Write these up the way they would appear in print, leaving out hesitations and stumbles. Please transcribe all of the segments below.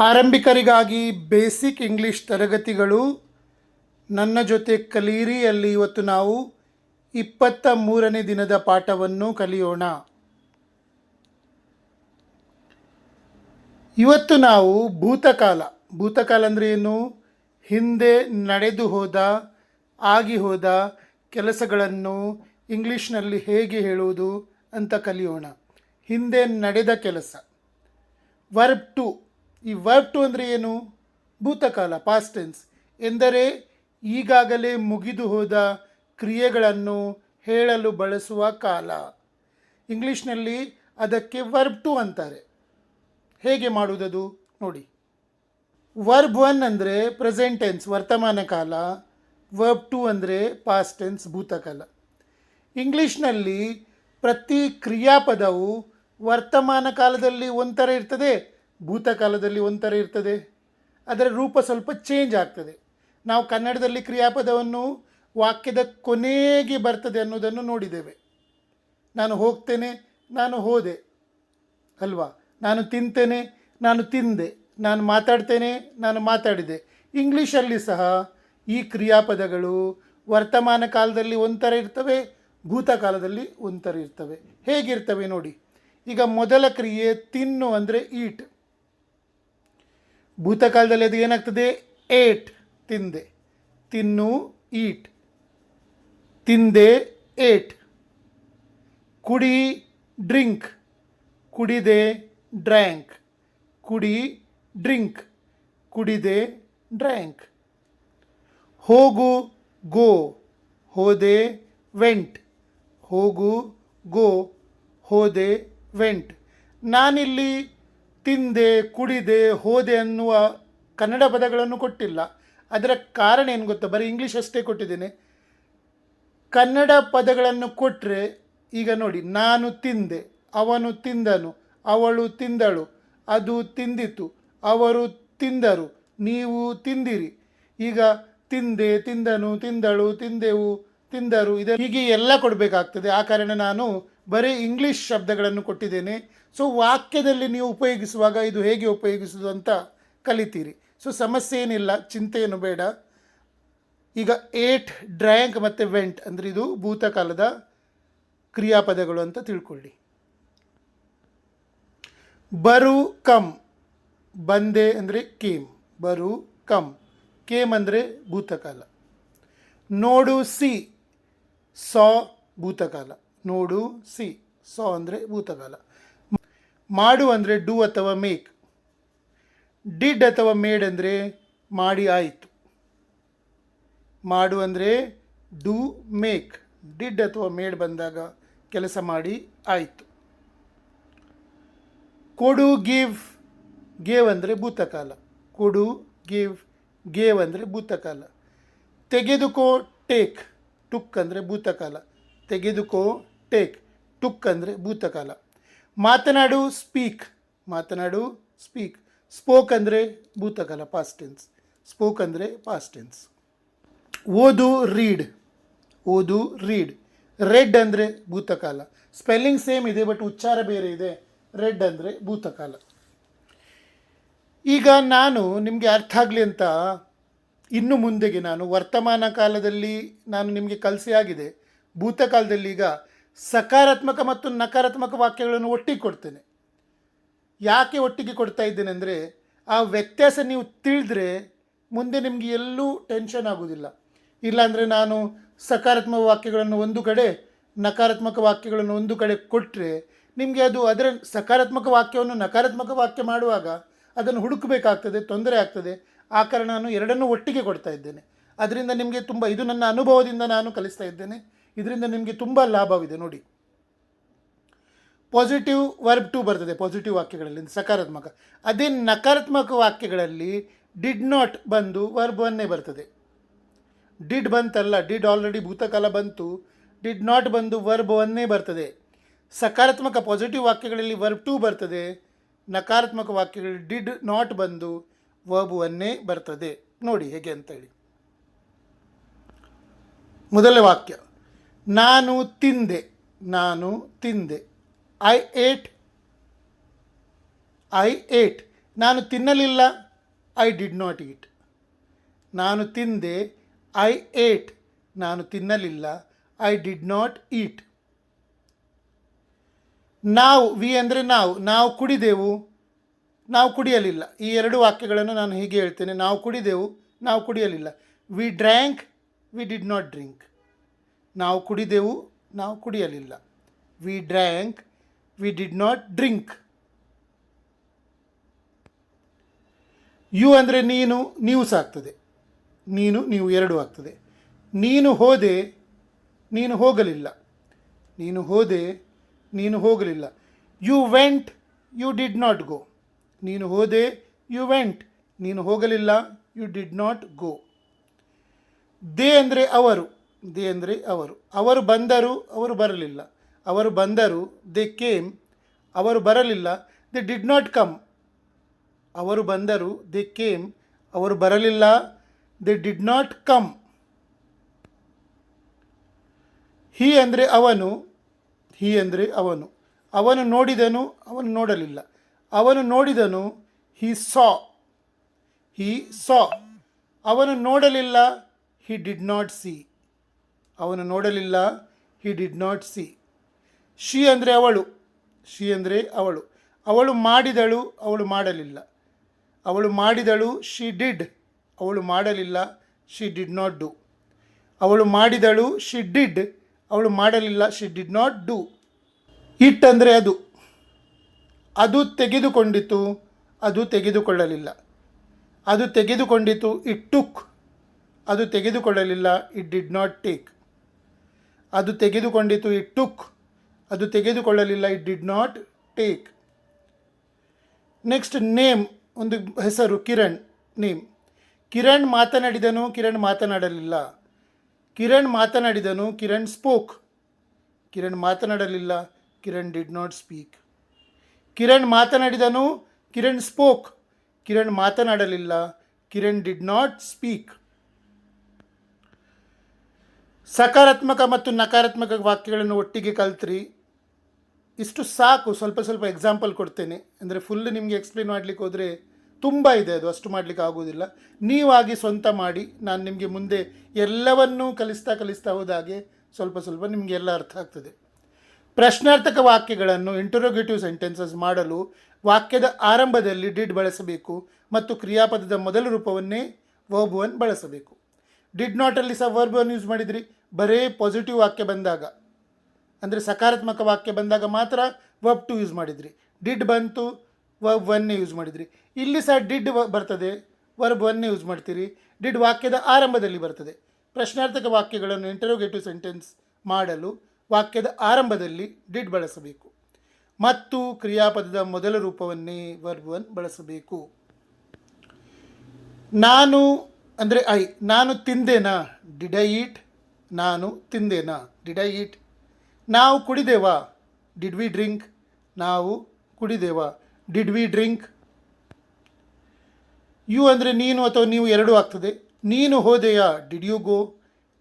ಆರಂಭಿಕರಿಗಾಗಿ basic English ತರಗತಿಗಳು ನನ್ನ ಜೊತೆ ಕಲಿಯಿರಿಯಲ್ಲಿ ಇವತ್ತು ನಾವು 23ನೇ ದಿನದ ಪಾಠವನ್ನು ಕಲಿಯೋಣ. ಇವತ್ತು ನಾವು ಭೂತಕಾಲ ಅಂದರೆ ಏನು, ಹಿಂದೆ ನಡೆದು ಹೋದ ಆಗಿ ಹೋದ ಕೆಲಸಗಳನ್ನು ಇಂಗ್ಲೀಷ್ನಲ್ಲಿ ಹೇಗೆ ಹೇಳುವುದು ಅಂತ ಕಲಿಯೋಣ. ಹಿಂದೆ ನಡೆದ ಕೆಲಸ. Verb two. ಈ ವರ್ಬ್ ಟು ಅಂದರೆ ಏನು? ಭೂತಕಾಲ, ಪಾಸ್ಟ್ ಟೆನ್ಸ್ ಎಂದರೆ ಈಗಾಗಲೇ ಮುಗಿದು ಹೋದ ಕ್ರಿಯೆಗಳನ್ನು ಹೇಳಲು ಬಳಸುವ ಕಾಲ. ಇಂಗ್ಲೀಷ್ನಲ್ಲಿ ಅದಕ್ಕೆ ವರ್ಬ್ ಟು ಅಂತಾರೆ. ಹೇಗೆ ಮಾಡುವುದದು ನೋಡಿ. ವರ್ಬ್ 1 ಅಂದರೆ ಪ್ರೆಸೆಂಟ್ ಟೆನ್ಸ್, ವರ್ತಮಾನ ಕಾಲ. ವರ್ಬ್ 2 ಅಂದರೆ ಪಾಸ್ಟ್ ಟೆನ್ಸ್, ಭೂತಕಾಲ. ಇಂಗ್ಲೀಷ್ನಲ್ಲಿ ಪ್ರತಿ ಕ್ರಿಯಾಪದವು ವರ್ತಮಾನ ಕಾಲದಲ್ಲಿ ಒಂಥರ ಇರ್ತದೆ, ಭೂತಕಾಲದಲ್ಲಿ ಒಂಥರ ಇರ್ತದೆ. ಅದರ ರೂಪ ಸ್ವಲ್ಪ ಚೇಂಜ್ ಆಗ್ತದೆ. ನಾವು ಕನ್ನಡದಲ್ಲಿ ಕ್ರಿಯಾಪದವನ್ನು ವಾಕ್ಯದ ಕೊನೆಗೆ ಬರ್ತದೆ ಅನ್ನೋದನ್ನು ನೋಡಿದ್ದೇವೆ. ನಾನು ಹೋಗ್ತೇನೆ, ನಾನು ಹೋದೆ ಅಲ್ವಾ. ನಾನು ತಿಂತೇನೆ, ನಾನು ತಿಂದೆ. ನಾನು ಮಾತಾಡ್ತೇನೆ, ನಾನು ಮಾತಾಡಿದೆ. ಇಂಗ್ಲೀಷಲ್ಲಿ ಸಹ ಈ ಕ್ರಿಯಾಪದಗಳು ವರ್ತಮಾನ ಕಾಲದಲ್ಲಿ ಒಂಥರ ಇರ್ತವೆ, ಭೂತಕಾಲದಲ್ಲಿ ಒಂಥರ ಇರ್ತವೆ. ಹೇಗಿರ್ತವೆ ನೋಡಿ. ಈಗ ಮೊದಲ ಕ್ರಿಯೆ ತಿನ್ನು ಅಂದರೆ ಈಟ್. ಭೂತಕಾಲದಲ್ಲಿ ಅದು ಏನಾಗ್ತದೆ? ಏಟ್, ತಿಂದೆ. ತಿನ್ನು, ಈಟ್. ತಿಂದೆ, ಏಟ್. ಕುಡಿ, ಡ್ರಿಂಕ್. ಕುಡಿದೆ, ಡ್ರ್ಯಾಂಕ್. ಕುಡಿ, ಡ್ರಿಂಕ್. ಕುಡಿದೆ, ಡ್ರ್ಯಾಂಕ್. ಹೋಗು, ಗೋ. ಹೋದೆ, ವೆಂಟ್. ಹೋಗು, ಗೋ. ಹೋದೆ, ವೆಂಟ್. ನಾನಿಲ್ಲಿ ತಿಂದೆ, ಕುಡಿದೆ, ಹೋದೆ ಅನ್ನುವ ಕನ್ನಡ ಪದಗಳನ್ನು ಕೊಟ್ಟಿಲ್ಲ. ಅದರ ಕಾರಣ ಏನು ಗೊತ್ತಾ? ಬರೀ ಇಂಗ್ಲೀಷ್ ಅಷ್ಟೇ ಕೊಟ್ಟಿದ್ದೇನೆ. ಕನ್ನಡ ಪದಗಳನ್ನು ಕೊಟ್ಟರೆ ಈಗ ನೋಡಿ, ನಾನು ತಿಂದೆ, ಅವನು ತಿಂದನು, ಅವಳು ತಿಂದಳು, ಅದು ತಿಂದಿತು, ಅವರು ತಿಂದರು, ನೀವು ತಿಂದಿರಿ. ಈಗ ತಿಂದೆ, ತಿಂದನು, ತಿಂದಳು, ತಿಂದೆವು, ತಿಂದರು, ಹೀಗೆ ಎಲ್ಲ ಕೊಡಬೇಕಾಗ್ತದೆ. ಆ ಕಾರಣ ನಾನು ಬರೀ ಇಂಗ್ಲೀಷ್ ಶಬ್ದಗಳನ್ನು ಕೊಟ್ಟಿದ್ದೇನೆ. ಸೊ ವಾಕ್ಯದಲ್ಲಿ ನೀವು ಉಪಯೋಗಿಸುವಾಗ ಇದು ಹೇಗೆ ಉಪಯೋಗಿಸೋದು ಅಂತ ಕಲಿತೀರಿ. ಸೊ ಸಮಸ್ಯೆ ಏನಿಲ್ಲ, ಚಿಂತೆಯನ್ನು ಬೇಡ. ಈಗ ಏಟ್, ಡ್ರ್ಯಾಂಕ್ ಮತ್ತು ವೆಂಟ್ ಅಂದರೆ ಇದು ಭೂತಕಾಲದ ಕ್ರಿಯಾಪದಗಳು ಅಂತ ತಿಳ್ಕೊಳ್ಳಿ. ಬರು, ಕಮ್. ಬಂದೆ ಅಂದರೆ ಕೇಮ್. ಬರು, ಕಮ್. ಕೇಮ್ ಅಂದರೆ ಭೂತಕಾಲ. ನೋಡು, ಸಿ. ಸಾ, ಭೂತಕಾಲ. ನೋಡು, ಸಿ. ಸಾ ಅಂದರೆ ಭೂತಕಾಲ. ಮಾಡು ಅಂದರೆ ಡೂ ಅಥವಾ ಮೇಕ್. ಡಿಡ್ ಅಥವಾ ಮೇಡ್ ಅಂದರೆ ಮಾಡಿ ಆಯಿತು. ಮಾಡು ಅಂದರೆ ಡೂ, ಮೇಕ್. ಡಿಡ್ ಅಥವಾ ಮೇಡ್ ಬಂದಾಗ ಕೆಲಸ ಮಾಡಿ ಆಯಿತು. ಕೊಡು, ಗಿವ್. ಗೇವ್ ಅಂದರೆ ಭೂತಕಾಲ. ಕೊಡು, ಗಿವ್, ಗೇವ್ ಅಂದರೆ ಭೂತಕಾಲ. ತೆಗೆದುಕೋ, ಟೇಕ್. ಟುಕ್ ಅಂದರೆ ಭೂತಕಾಲ. ತೆಗೆದುಕೋ, ಟೇಕ್. ಟುಕ್ ಅಂದರೆ ಭೂತಕಾಲ. ಮಾತನಾಡು, ಸ್ಪೀಕ್. ಮಾತನಾಡು, ಸ್ಪೀಕ್. ಸ್ಪೋಕ್ ಅಂದರೆ ಭೂತಕಾಲ, ಪಾಸ್ಟ್ ಟೆನ್ಸ್. ಸ್ಪೋಕ್ ಅಂದರೆ ಪಾಸ್ಟ್ ಟೆನ್ಸ್. ಓದು, ರೀಡ್. ಓದು, ರೀಡ್. ರೆಡ್ ಅಂದರೆ ಭೂತಕಾಲ. ಸ್ಪೆಲ್ಲಿಂಗ್ ಸೇಮ್ ಇದೆ, ಬಟ್ ಉಚ್ಚಾರ ಬೇರೆ ಇದೆ. ರೆಡ್ ಅಂದರೆ ಭೂತಕಾಲ. ಈಗ ನಾನು ನಿಮಗೆ ಅರ್ಥ ಆಗಲಿ ಅಂತ ಇನ್ನು ಮುಂದೆಗೆ ನಾನು ವರ್ತಮಾನ ಕಾಲದಲ್ಲಿ ನಾನು ನಿಮಗೆ ಕಲಿಸಿ ಆಗಿದೆ. ಭೂತಕಾಲದಲ್ಲಿ ಈಗ ಸಕಾರಾತ್ಮಕ ಮತ್ತು ನಕಾರಾತ್ಮಕ ವಾಕ್ಯಗಳನ್ನು ಒಟ್ಟಿಗೆ ಕೊಡ್ತೇನೆ. ಯಾಕೆ ಒಟ್ಟಿಗೆ ಕೊಡ್ತಾ ಇದ್ದೇನೆ ಅಂದರೆ ಆ ವ್ಯತ್ಯಾಸ ನೀವು ತಿಳಿದ್ರೆ ಮುಂದೆ ನಿಮಗೆ ಎಲ್ಲೂ ಟೆನ್ಷನ್ ಆಗೋದಿಲ್ಲ. ಇಲ್ಲಾಂದರೆ ನಾನು ಸಕಾರಾತ್ಮಕ ವಾಕ್ಯಗಳನ್ನು ಒಂದು ಕಡೆ, ನಕಾರಾತ್ಮಕ ವಾಕ್ಯಗಳನ್ನು ಒಂದು ಕಡೆ ಕೊಟ್ಟರೆ ನಿಮಗೆ ಅದು ಅದರ ಸಕಾರಾತ್ಮಕ ವಾಕ್ಯವನ್ನು ನಕಾರಾತ್ಮಕ ವಾಕ್ಯ ಮಾಡುವಾಗ ಅದನ್ನು ಹುಡುಕಬೇಕಾಗ್ತದೆ, ತೊಂದರೆ ಆಗ್ತದೆ. ಆ ಕಾರಣ ನಾನು ಎರಡನ್ನೂ ಒಟ್ಟಿಗೆ ಕೊಡ್ತಾ ಇದ್ದೇನೆ. ಅದರಿಂದ ನಿಮಗೆ ತುಂಬ, ಇದು ನನ್ನ ಅನುಭವದಿಂದ ನಾನು ಕಲಿಸ್ತಾ ಇದ್ದೇನೆ. ಇದರಿಂದ ನಿಮಗೆ ತುಂಬ ಲಾಭವಿದೆ ನೋಡಿ. ಪಾಸಿಟಿವ್ ವರ್ಬ್ ಟು ಬರ್ತದೆ ಪಾಸಿಟಿವ್ ವಾಕ್ಯಗಳಲ್ಲಿ, ಸಕಾರಾತ್ಮಕ. ಅದೇ ನಕಾರಾತ್ಮಕ ವಾಕ್ಯಗಳಲ್ಲಿ ಡಿಡ್ ನಾಟ್ ಬಂದು ವರ್ಬ್ 1 ಬರ್ತದೆ. ಡಿಡ್ ಬಂತಲ್ಲ, ಡಿಡ್ ಆಲ್ರೆಡಿ ಭೂತಕಾಲ ಬಂತು. ಡಿಡ್ ನಾಟ್ ಬಂದು ವರ್ಬ್ 1 ಬರ್ತದೆ. ಸಕಾರಾತ್ಮಕ ಪಾಸಿಟಿವ್ ವಾಕ್ಯಗಳಲ್ಲಿ ವರ್ಬ್ 2 ಬರ್ತದೆ. ನಕಾರಾತ್ಮಕ ವಾಕ್ಯಗಳಲ್ಲಿ ಡಿಡ್ ನಾಟ್ ಬಂದು ವರ್ಬ್ 1 ಬರ್ತದೆ. ನೋಡಿ ಹೇಗೆ ಅಂತೇಳಿ. ಮೊದಲ ವಾಕ್ಯ, ನಾನು ತಿಂದೆ. ನಾನು ತಿಂದೆ. I eight. ನಾನು ತಿನ್ನಲಿಲ್ಲ, ಐ ಡಿಡ್ ನಾಟ್ ಈಟ್. ನಾನು ತಿಂದೆ, ಐ ಏಟ್. ನಾನು ತಿನ್ನಲಿಲ್ಲ, ಐ ಡಿಡ್ ನಾಟ್ ಈಟ್. ನಾವು, ವಿ ಅಂದರೆ ನಾವು ಕುಡಿದೆವು, ನಾವು ಕುಡಿಯಲಿಲ್ಲ. ಈ ಎರಡು ವಾಕ್ಯಗಳನ್ನು ನಾನು ಹೀಗೆ ಹೇಳ್ತೇನೆ: ನಾವು ಕುಡಿದೆವು, ನಾವು ಕುಡಿಯಲಿಲ್ಲ. We drank, we did not drink. ನಾವು ಕುಡಿದೆವು, ನಾವು ಕುಡಿಯಲಿಲ್ಲ. We drank, we did not drink. You ಅಂದರೆ ನೀನು, ನೀವು ಸಾಗ್ತದೆ. ನೀನು, ನೀವು ಎರಡು ಆಗ್ತದೆ. ನೀನು ಹೋದೆ, ನೀನು ಹೋಗಲಿಲ್ಲ. ನೀನು ಹೋದೆ, ನೀನು ಹೋಗಲಿಲ್ಲ. You went, you did not go. ನೀನು ಹೋದೆ, ಯು ವೆಂಟ್. ನೀನು ಹೋಗಲಿಲ್ಲ, you did not go. They ಅಂದರೆ ಅವರು, ದೇ ಅಂದರೆ ಅವರು. ಅವರು ಬಂದರು, ಅವರು ಬರಲಿಲ್ಲ. ಅವರು ಬಂದರು, ದೇ ಕೇಮ್. ಅವರು ಬರಲಿಲ್ಲ, ದೇ ಡಿಡ್ ನಾಟ್ ಕಮ್. ಅವರು ಬಂದರು, ದೇ ಕೇಮ್. ಅವರು ಬರಲಿಲ್ಲ, ದೇ ಡಿಡ್ ನಾಟ್ ಕಮ್. ಹಿ ಅಂದರೆ ಅವನು, ಹಿ ಅಂದರೆ ಅವನು. ಅವನು ನೋಡಿದನು, ಅವನು ನೋಡಲಿಲ್ಲ. ಅವನು ನೋಡಿದನು, ಹಿ ಸಾ. ಹಿ ಸಾ. ಅವನು ನೋಡಲಿಲ್ಲ, ಹಿ ಡಿಡ್ ನಾಟ್ ಸಿ. ಅವನು ನೋಡಲಿಲ್ಲ, he did not C. She ಅಂದರೆ ಅವಳು, ಶಿ ಅಂದರೆ ಅವಳು. ಅವಳು ಮಾಡಿದಳು, ಅವಳು ಮಾಡಲಿಲ್ಲ. ಅವಳು ಮಾಡಿದಳು, ಶಿ ಡಿಡ್. ಅವಳು ಮಾಡಲಿಲ್ಲ, ಶಿ ಡಿಡ್ ನಾಟ್ ಡು. ಅವಳು ಮಾಡಿದಳು, ಶಿ ಡಿಡ್. ಅವಳು ಮಾಡಲಿಲ್ಲ, she did not do. It ಅಂದರೆ ಅದು. ಅದು ತೆಗೆದುಕೊಂಡಿತು, ಅದು ತೆಗೆದುಕೊಳ್ಳಲಿಲ್ಲ. ಅದು ತೆಗೆದುಕೊಂಡಿತು, ಇಟ್ ಟುಕ್. ಅದು ತೆಗೆದುಕೊಳ್ಳಲಿಲ್ಲ, ಇಟ್ ಡಿಡ್ ನಾಟ್ ಟೇಕ್. ಅದು ತೆಗೆದುಕೊಂಡಿತು, ಇಟ್ ಟುಕ್. ಅದು ತೆಗೆದುಕೊಳ್ಳಲಿಲ್ಲ, it did not take. Next name, ಒಂದು ಹೆಸರು, ಕಿರಣ್. ನೇಮ್. ಕಿರಣ್ ಮಾತನಾಡಿದನು, ಕಿರಣ್ ಮಾತನಾಡಲಿಲ್ಲ. ಕಿರಣ್ ಮಾತನಾಡಿದನು, ಕಿರಣ್ ಸ್ಪೋಕ್. ಕಿರಣ್ ಮಾತನಾಡಲಿಲ್ಲ, Kiran did not speak. Kiran ಮಾತನಾಡಿದನು, ಕಿರಣ್ ಸ್ಪೋಕ್. ಕಿರಣ್ ಮಾತನಾಡಲಿಲ್ಲ, ಕಿರಣ್ ಡಿಡ್ ನಾಟ್ ಸ್ಪೀಕ್. ಸಕಾರಾತ್ಮಕ ಮತ್ತು ನಕಾರಾತ್ಮಕ ವಾಕ್ಯಗಳನ್ನು ಒಟ್ಟಿಗೆ ಕಲ್ತ್ರಿ. ಇಷ್ಟು ಸಾಕು. ಸ್ವಲ್ಪ ಸ್ವಲ್ಪ ಎಕ್ಸಾಂಪಲ್ ಕೊಡ್ತೇನೆ, ಅಂದರೆ ಫುಲ್ ನಿಮಗೆ ಎಕ್ಸ್ಪ್ಲೇನ್ ಮಾಡಲಿಕ್ಕೆ ಹೋದರೆ ತುಂಬ ಇದೆ, ಅದು ಅಷ್ಟು ಮಾಡಲಿಕ್ಕೆ ಆಗೋದಿಲ್ಲ. ನೀವಾಗಿ ಸ್ವಂತ ಮಾಡಿ. ನಾನು ನಿಮಗೆ ಮುಂದೆ ಎಲ್ಲವನ್ನೂ ಕಲಿಸ್ತಾ ಹೋದಾಗೆ ಸ್ವಲ್ಪ ಸ್ವಲ್ಪ ನಿಮಗೆ ಎಲ್ಲ ಅರ್ಥ ಆಗ್ತದೆ. ಪ್ರಶ್ನಾರ್ಥಕ ವಾಕ್ಯಗಳನ್ನು ಇಂಟರೋಗೇಟಿವ್ ಸೆಂಟೆನ್ಸಸ್ ಮಾಡಲು ವಾಕ್ಯದ ಆರಂಭದಲ್ಲಿ ಡಿಡ್ ಬಳಸಬೇಕು ಮತ್ತು ಕ್ರಿಯಾಪದದ ಮೊದಲ ರೂಪವನ್ನೇ ವರ್ಬ್ ಒನ್ ಬಳಸಬೇಕು. ಡಿಡ್ ನಾಟಲ್ಲಿ ಸಹ ವರ್ಬ್ ಒನ್ ಯೂಸ್ ಮಾಡಿದ್ರಿ, ಬರೇ ಪಾಸಿಟಿವ್ ವಾಕ್ಯ ಬಂದಾಗ, ಅಂದರೆ ಸಕಾರಾತ್ಮಕ ವಾಕ್ಯ ಬಂದಾಗ ಮಾತ್ರ ವರ್ಬ್ ಟು ಯೂಸ್ ಮಾಡಿದ್ರಿ. ಡಿಡ್ ಬಂತು, ವರ್ಬ್ ಒನ್ನೇ ಯೂಸ್ ಮಾಡಿದ್ರಿ. ಇಲ್ಲಿ ಸಹ ಡಿಡ್ ಬರ್ತದೆ, ವರ್ಬ್ ಒನ್ನೇ ಯೂಸ್ ಮಾಡ್ತೀರಿ. ಡಿಡ್ ವಾಕ್ಯದ ಆರಂಭದಲ್ಲಿ ಬರ್ತದೆ. ಪ್ರಶ್ನಾರ್ಥಕ ವಾಕ್ಯಗಳನ್ನು ಇಂಟರೋಗೇಟಿವ್ ಸೆಂಟೆನ್ಸ್ ಮಾಡಲು ವಾಕ್ಯದ ಆರಂಭದಲ್ಲಿ ಡಿಡ್ ಬಳಸಬೇಕು ಮತ್ತು ಕ್ರಿಯಾಪದದ ಮೊದಲ ರೂಪವನ್ನೇ ವರ್ಬ್ ಒನ್ ಬಳಸಬೇಕು. ನಾನು ಅಂದರೆ ಐ. ನಾನು ತಿಂದೇನಾ, ಡಿಡ್ ಐ ಈಟ್. ನಾನು ತಿಂದೇನಾ, ಡಿಡ್ ಐ ಈಟ್. ನಾವು ಕುಡಿದೆವಾ, ಡಿಡ್ ವಿ ಡ್ರಿಂಕ್. ನಾವು ಕುಡಿದೆವಾ, ಡಿಡ್ ವಿ ಡ್ರಿಂಕ್. ಯು ಅಂದರೆ ನೀನು ಅಥವಾ ನೀವು ಎರಡೂ ಆಗ್ತದೆ. ನೀನು ಹೋದೆಯಾ, ಡಿಡ್ ಯು ಗೋ.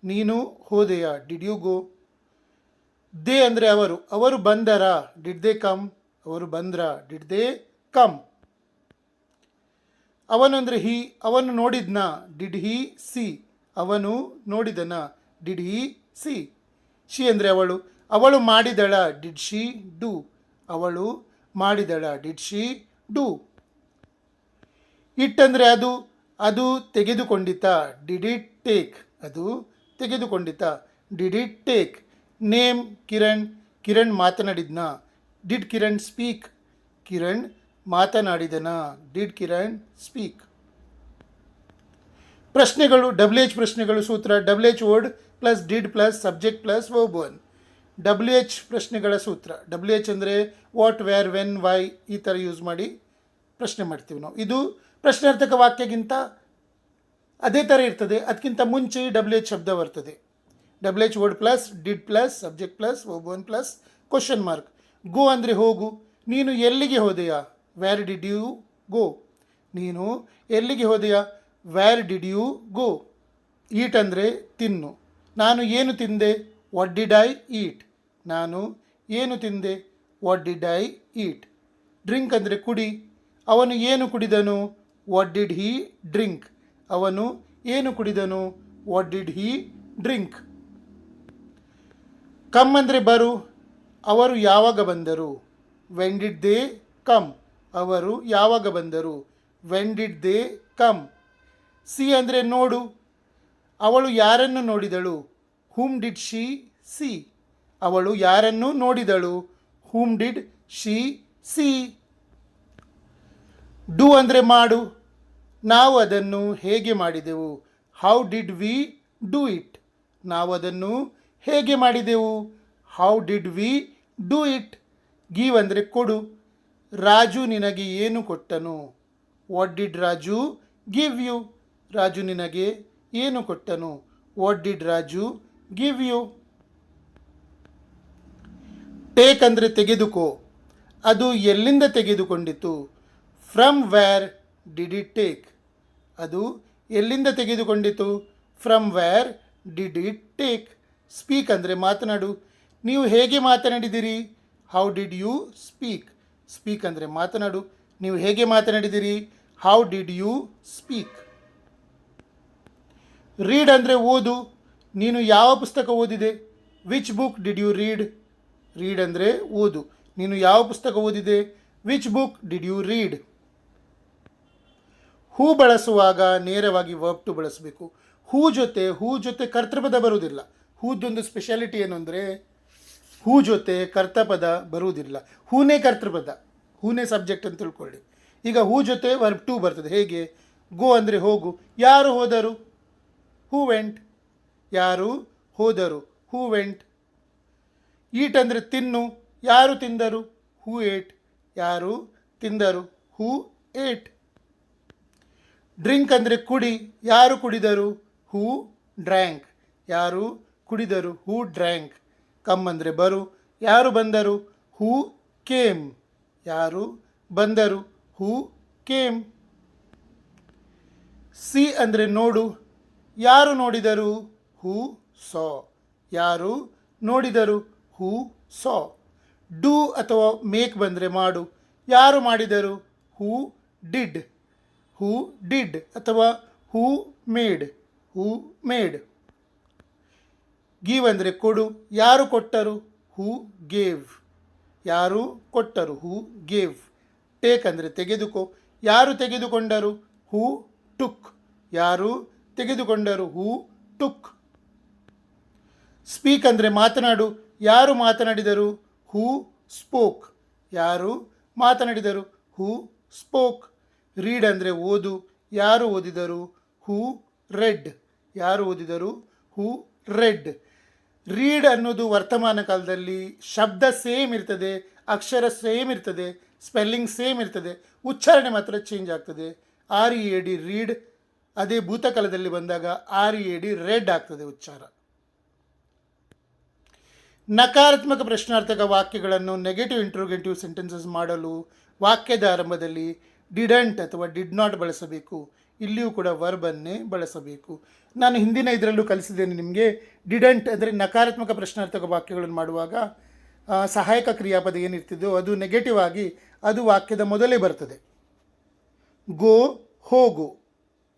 ನೀನು ಹೋದೆಯಾ, ಡಿಡ್ ಯು ಗೋ. ದೇ ಅಂದರೆ ಅವರು. ಅವರು ಬಂದರಾ, ಡಿಡ್ ದೇ ಕಮ್. ಅವರು ಬಂದ್ರಾ, ಡಿಡ್ ದೇ ಕಮ್. ಅವನು ಅಂದರೆ ಹಿ. ಅವನು ನೋಡಿದ್ನಾ, ಡಿಡ್ ಹಿ ಸಿ. ಅವನು ನೋಡಿದನ, ಡಿಡ್ ಹಿ ಸಿ. ಶಿ ಅಂದರೆ ಅವಳು. ಅವಳು ಮಾಡಿದಳ, ಡಿಡ್ ಶಿ ಡೂ. ಅವಳು ಮಾಡಿದಳ, ಡಿಡ್ ಶಿ ಡೂ. ಇಟ್ ಅಂದರೆ ಅದು. ಅದು ತೆಗೆದುಕೊಂಡಿತ, ಡಿಡ್ ಇಟ್ ಟೇಕ್. ಅದು ತೆಗೆದುಕೊಂಡಿತ, did it take. Name Kiran. Kiran ಮಾತನಾಡಿದ್ನ, ಡಿಡ್ ಕಿರಣ್ ಸ್ಪೀಕ್. ಕಿರಣ್ ಮಾತನಾಡಿದನ, ಡಿಡ್ ಕಿರಣ್ ಸ್ಪೀಕ್. ಪ್ರಶ್ನೆಗಳು, ಡಬ್ಲ್ಯೂ ಎಚ್ ಪ್ರಶ್ನೆಗಳು ಸೂತ್ರ. W H word plus did plus subject plus verb one. W H ಪ್ರಶ್ನೆಗಳ ಸೂತ್ರ. ಡಬ್ಲ್ಯೂ ಎಚ್ ಅಂದರೆ ವಾಟ್, ವೇರ್, ವೆನ್, ವೈ, ಈ ಥರ ಯೂಸ್ ಮಾಡಿ ಪ್ರಶ್ನೆ ಮಾಡ್ತೀವಿ ನಾವು. ಇದು ಪ್ರಶ್ನಾರ್ಥಕ ವಾಕ್ಯಗಿಂತ ಅದೇ ಥರ ಇರ್ತದೆ. ಅದಕ್ಕಿಂತ ಮುಂಚೆ ಡಬ್ಲ್ಯೂ ಎಚ್ ಶಬ್ದ ಬರ್ತದೆ. W H word plus did plus subject plus verb one plus question mark. Go ಅಂದರೆ ಹೋಗು. ನೀನು ಎಲ್ಲಿಗೆ ಹೋದೆಯಾ, ವೇರ್ ಡಿಡ್ ಯು ಗೋ. ನೀನು ಎಲ್ಲಿಗೆ ಹೋದೆಯಾ, where did you go. Eat ಅಂದರೆ ತಿನ್ನು. ನಾನು ಏನು ತಿಂದೆ, ವಾಟ್ ಡಿಡ್ ಐ ಈಟ್. ನಾನು ಏನು ತಿಂದೆ, what did I eat. Drink ಅಂದರೆ ಕುಡಿ. ಅವನು ಏನು ಕುಡಿದನು? What did he drink? ಅವನು ಏನು ಕುಡಿದನು? What did he drink? Come ಅಂದರೆ ಬರು. ಅವರು ಯಾವಾಗ ಬಂದರು? When did they come? ಅವರು ಯಾವಾಗ ಬಂದರು? When did they come? See ಅಂದರೆ ನೋಡು. ಅವಳು ಯಾರನ್ನು ನೋಡಿದಳು? Whom did she see? ಅವಳು ಯಾರನ್ನು ನೋಡಿದಳು? Whom did she see? Do ಅಂದರೆ ಮಾಡು. ನಾವು ಅದನ್ನು ಹೇಗೆ ಮಾಡಿದೆವು? How did we do it? ನಾವು ಅದನ್ನು ಹೇಗೆ ಮಾಡಿದೆವು? How did we do it? Give ಅಂದರೆ ಕೊಡು. ರಾಜು ನಿನಗೆ ಏನು ಕೊಟ್ಟನು? What did Raju give you? Raju ನಿನಗೆ ಏನು ಕೊಟ್ಟನು? What did Raju give you? Take ಅಂದರೆ ತೆಗೆದುಕೋ. ಅದು ಎಲ್ಲಿಂದ ತೆಗೆದುಕೊಂಡಿತು? From where did it take? ಅದು ಎಲ್ಲಿಂದ ತೆಗೆದುಕೊಂಡಿತು? From where did it take? Speak ಅಂದರೆ ಮಾತನಾಡು. ನೀವು ಹೇಗೆ ಮಾತನಾಡಿದಿರಿ? How did you speak? Speak ಅಂದರೆ ಮಾತನಾಡು. ನೀವು ಹೇಗೆ ಮಾತನಾಡಿದಿರಿ? How did you speak? Read ಅಂದರೆ ಓದು. ನೀನು ಯಾವ ಪುಸ್ತಕ ಓದಿದೆ? Which book did you read? Read ಅಂದರೆ ಓದು. ನೀನು ಯಾವ ಪುಸ್ತಕ ಓದಿದೆ? Which book did you read? Who ಬಳಸುವಾಗ ನೇರವಾಗಿ ವರ್ಬ್ ಟು ಬಳಸಬೇಕು. ಹೂ ಜೊತೆ ಕರ್ತೃಪದ ಬರುವುದಿಲ್ಲ. ಹೂದೊಂದು ಸ್ಪೆಷಾಲಿಟಿ ಏನು ಅಂದರೆ ಹೂ ಜೊತೆ ಕರ್ತಪದ ಬರುವುದಿಲ್ಲ. ಹೂನೇ ಕರ್ತೃಪದ, ಹೂನೇ ಸಬ್ಜೆಕ್ಟ್ ಅಂತ ತಿಳ್ಕೊಳ್ಳಿ. ಈಗ ಹೂ ಜೊತೆ ವರ್ಬ್ ಟು ಬರ್ತದೆ. ಹೇಗೆ? ಗೋ ಅಂದರೆ ಹೋಗು. ಯಾರು ಹೋದರು? Who went. ಯಾರು ಹೋದರು? Who went. ಈಟ್ ಅಂದರೆ ತಿನ್ನು. ಯಾರು ತಿಂದರು? Who ate. ಯಾರು ತಿಂದರು? Who eight. ಡ್ರಿಂಕ್ ಅಂದರೆ ಕುಡಿ. ಯಾರು ಕುಡಿದರು? ಹೂ ಡ್ರ್ಯಾಂಕ್. ಯಾರು ಕುಡಿದರು? ಹೂ ಡ್ರ್ಯಾಂಕ್. ಕಮ್ ಅಂದರೆ ಬರು. ಯಾರು ಬಂದರು? Who came. ಯಾರು ಬಂದರು? Who came. ಸಿ ಅಂದರೆ ನೋಡು. ಯಾರು ನೋಡಿದರು? ಹೂ ಸಾ. ಯಾರು ನೋಡಿದರು? ಹೂ ಸಾ. ಡೂ ಅಥವಾ ಮೇಕ್ ಬಂದರೆ ಮಾಡು. ಯಾರು ಮಾಡಿದರು? Who did. ಹೂ ಡಿಡ್ ಅಥವಾ who made. Who made. Give ಅಂದರೆ ಕೊಡು. ಯಾರು ಕೊಟ್ಟರು? Who gave. ಯಾರು ಕೊಟ್ಟರು? Who gave. ಟೇಕ್ ಅಂದರೆ ತೆಗೆದುಕೋ. ಯಾರು ತೆಗೆದುಕೊಂಡರು? ಹೂ ಟುಕ್. ಯಾರು ತೆಗೆದುಕೊಂಡರು? ಹೂ ಟುಕ್. ಸ್ಪೀಕ್ ಅಂದರೆ ಮಾತನಾಡು. ಯಾರು ಮಾತನಾಡಿದರು? ಹೂ ಸ್ಪೋಕ್. ಯಾರು ಮಾತನಾಡಿದರು? ಹೂ ಸ್ಪೋಕ್. ರೀಡ್ ಅಂದರೆ ಓದು. ಯಾರು ಓದಿದರು? ಹೂ ರೆಡ್. ಯಾರು ಓದಿದರು? ಹೂ ರೆಡ್. ರೀಡ್ ಅನ್ನೋದು ವರ್ತಮಾನ ಕಾಲದಲ್ಲಿ ಶಬ್ದ ಸೇಮ್ ಇರ್ತದೆ, ಅಕ್ಷರ ಸೇಮ್ ಇರ್ತದೆ, ಸ್ಪೆಲ್ಲಿಂಗ್ ಸೇಮ್ ಇರ್ತದೆ, ಉಚ್ಚಾರಣೆ ಮಾತ್ರ ಚೇಂಜ್ ಆಗ್ತದೆ. READ read. ಅದೇ ಭೂತಕಾಲದಲ್ಲಿ ಬಂದಾಗ READ ರೆಡ್ ಆಗ್ತದೆ ಉಚ್ಚಾರ. ನಕಾರಾತ್ಮಕ ಪ್ರಶ್ನಾರ್ಥಕ ವಾಕ್ಯಗಳನ್ನು ನೆಗೆಟಿವ್ ಇಂಟ್ರೋಗೇಟಿವ್ ಸೆಂಟೆನ್ಸಸ್ ಮಾಡಲು ವಾಕ್ಯದ ಆರಂಭದಲ್ಲಿ ಡಿಡಂಟ್ ಅಥವಾ ಡಿಡ್ ನಾಟ್ ಬಳಸಬೇಕು. ಇಲ್ಲಿಯೂ ಕೂಡ ವರ್ಬನ್ನೇ ಬಳಸಬೇಕು. ನಾನು ಹಿಂದಿನ ಇದರಲ್ಲೂ ಕಲಿಸಿದ್ದೇನೆ ನಿಮಗೆ. ಡಿಡಂಟ್ ಅಂದರೆ ನಕಾರಾತ್ಮಕ ಪ್ರಶ್ನಾರ್ಥಕ ವಾಕ್ಯಗಳನ್ನು ಮಾಡುವಾಗ ಸಹಾಯಕ ಕ್ರಿಯಾಪದ ಏನಿರ್ತಿದೆಯೋ ಅದು ನೆಗೆಟಿವ್ ಆಗಿ ಅದು ವಾಕ್ಯದ ಮೊದಲೇ ಬರ್ತದೆ. ಗೋ ಹೋಗು.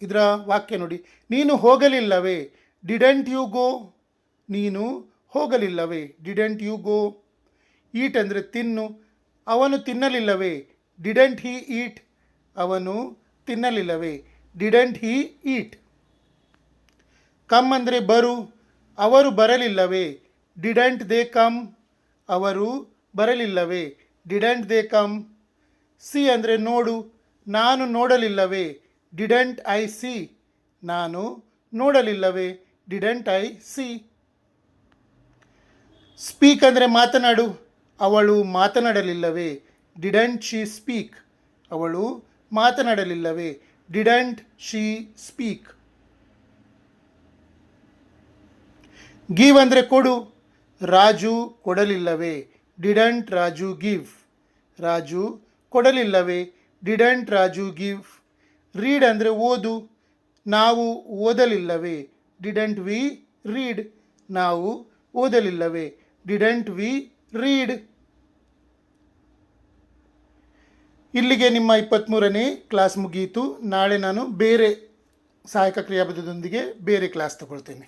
ಇದರ ವಾಕ್ಯ ನೋಡಿ. ನೀನು ಹೋಗಲಿಲ್ಲವೇ? Didn't you go? ನೀನು ಹೋಗಲಿಲ್ಲವೇ? Didn't you go? ಈಟ್ ಅಂದರೆ ತಿನ್ನು. ಅವನು ತಿನ್ನಲಿಲ್ಲವೇ? ಡಿಡಂಟ್ ಹಿ ಈಟ್? ಅವನು ತಿನ್ನಲಿಲ್ಲವೇ? Didn't he heat? ಕಮ್ ಅಂದರೆ ಬರು. ಅವರು ಬರಲಿಲ್ಲವೇ? Didn't they come? ಅವರು ಬರಲಿಲ್ಲವೇ? Didn't they come? ಸಿ ಅಂದರೆ ನೋಡು. ನಾನು ನೋಡಲಿಲ್ಲವೇ? Didn't I see? ನಾನು ನೋಡಲಿಲ್ಲವೇ? Didn't I see? ಸ್ಪೀಕ್ ಅಂದರೆ ಮಾತನಾಡು. ಅವಳು ಮಾತನಾಡಲಿಲ್ಲವೇ? Didn't she speak? ಅವಳು ಮಾತನಾಡಲಿಲ್ಲವೇ? Didn't she speak? ಗಿವ್ ಅಂದರೆ ಕೊಡು. ರಾಜು ಕೊಡಲಿಲ್ಲವೇ? Didn't Raju give? ರಾಜು ಕೊಡಲಿಲ್ಲವೇ? Didn't Raju give? ರೀಡ್ ಅಂದರೆ ಓದು. ನಾವು ಓದಲಿಲ್ಲವೇ? Didn't V read? ನಾವು ಓದಲಿಲ್ಲವೇ? Didn't V read? ಇಲ್ಲಿಗೆ ನಿಮ್ಮ 23ನೇ ಕ್ಲಾಸ್ ಮುಗಿಯಿತು. ನಾಳೆ ನಾನು ಬೇರೆ ಸಹಾಯಕ ಕ್ರಿಯಾಪದದೊಂದಿಗೆ ಬೇರೆ ಕ್ಲಾಸ್ ತಗೊಳ್ತೇನೆ.